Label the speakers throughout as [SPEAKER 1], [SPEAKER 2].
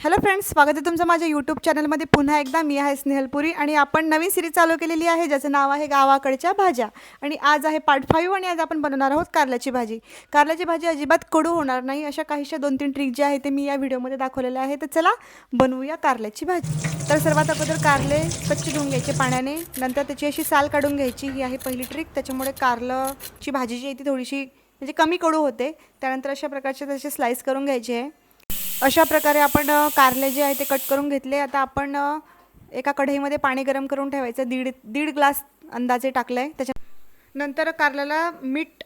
[SPEAKER 1] Hello friends, स्वागत आहे तुमचं माझ्या यूट्यूब चॅनलमध्ये पुन्हा एकदा. मी आहे स्नेहलपुरी आणि आपण नवीन सिरीज चालू केलेली आहे ज्याचं नाव आहे गावाकडच्या भाज्या. आणि आज आहे पार्ट 5 आणि आज आपण बनवणार आहोत कारल्याची भाजी. कारल्याची भाजी अजिबात कडू होणार नाही अशा काहीशा 2-3 ट्रिक जे आहे ते मी या व्हिडिओमध्ये दाखवलेले आहे. तर चला बनवूया कारल्याची भाजी. तर सर्वात अगोदर कारले स्वच्छ धुवून घ्यायचे पाण्याने, नंतर त्याची अशी साल काढून घ्यायची. ही आहे पहिली ट्रिक. त्याच्यामुळे कारल्याची भाजी जी आहे ती थोडीशी म्हणजे कमी कडू होते. त्यानंतर अशा प्रकारचे त्याचे स्लाइस करून घ्यायचे आहे. अशा प्रकारे आपण कारले जे आहे ते कट करून घेतले. आता आपण एका कढईमध्ये पाणी गरम करून ठेवायचं. दीड ग्लास अंदाजे टाकलं आहे. त्याच्यानंतर कारल्याला मीठ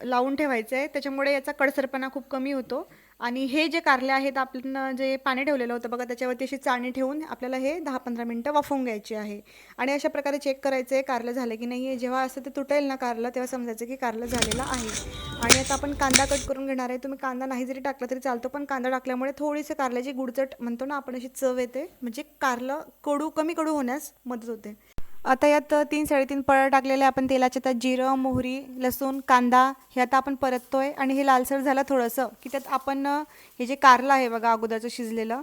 [SPEAKER 1] लावून ठेवायचं आहे. त्याच्यामुळे याचा कडसरपणा खूप कमी होतो. आणि हे जे कारले आहेत आपण जे पाणी ठेवलेलं होतं बघा, त्याच्यावरती अशी चाळणी ठेवून आपल्याला हे 10-15 मिनटं वाफवून घ्यायचे आहे. आणि अशा प्रकारे चेक करायचं आहे कारलं झालं की नाही आहे. जेव्हा असं ते तुटेल ना कारलं, तेव्हा समजायचं की कारलं झालेलं आहे. आणि आता आपण कांदा कट करून घेणार आहे. तुम्ही कांदा नाही जरी टाकला तरी चालतो, पण कांदा टाकल्यामुळे थोडीशी कारल्याची गुडचट म्हणतो ना आपण, अशी चव येते. म्हणजे कारलं कमी कडू होण्यास मदत होते. आता यात 3-3.5 पळ्या टाकलेल्या आपण तेलाच्या. त्यात जिरं, मोहरी, लसूण, कांदा हे आता आपण परततोय. आणि हे लालसर झालं थोडंसं की त्यात आपण हे जे कारलं आहे बघा अगोदरचं शिजलेलं,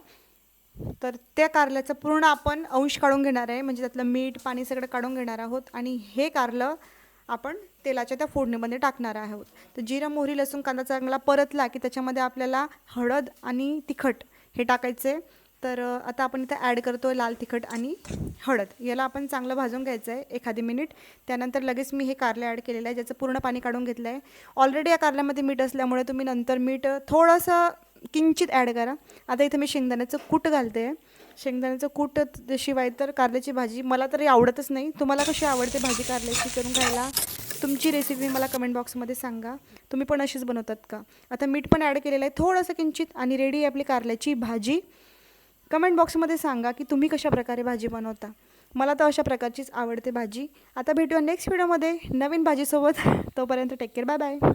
[SPEAKER 1] तर त्या कारल्याचं पूर्ण आपण अंश काढून घेणार आहे. म्हणजे त्यातलं मीठ पाणी सगळं काढून घेणार आहोत. आणि हे कारलं आपण तेलाच्या त्या फोडणीमध्ये टाकणार आहोत. तर जिरं, मोहरी, लसूण, कांदा चांगला परतला की त्याच्यामध्ये आपल्याला हळद आणि तिखट हे टाकायचे. तर आता आपण इथं ॲड करतो आहे लाल तिखट आणि हळद. याला आपण चांगलं भाजून घ्यायचं आहे एखादी मिनिट. त्यानंतर लगेच मी हे कारलं ॲड केलेलं आहे, ज्याचं पूर्ण पाणी काढून घेतलं आहे. ऑलरेडी या कारल्यामध्ये मीठ असल्यामुळे तुम्ही नंतर मीठ थोडंसं किंचित ॲड करा. आता इथं मी शेंगदाण्याचं कूट घालते आहे. शेंगदाण्याचं कूट शिवाय तर कारल्याची भाजी मला तरी आवडतच नाही. तुम्हाला कशी आवडते भाजी कारल्याची करून खायला? तुमची रेसिपी मला कमेंट बॉक्समध्ये सांगा. तुम्ही पण अशीच बनवतात का? आता मीठ पण ॲड केलेलं आहे थोडंसं किंचित. आणि रेडी आहे आपली कारल्याची भाजी. कमेंट बॉक्समध्ये सांगा की तुम्ही कशा प्रकारे भाजी बनवता. मला तर अशा प्रकारचीच आवडते भाजी. आता भेटूया नेक्स्ट व्हिडिओमध्ये नवीन भाजीसोबत. तोपर्यंत टेक केअर. Bye bye.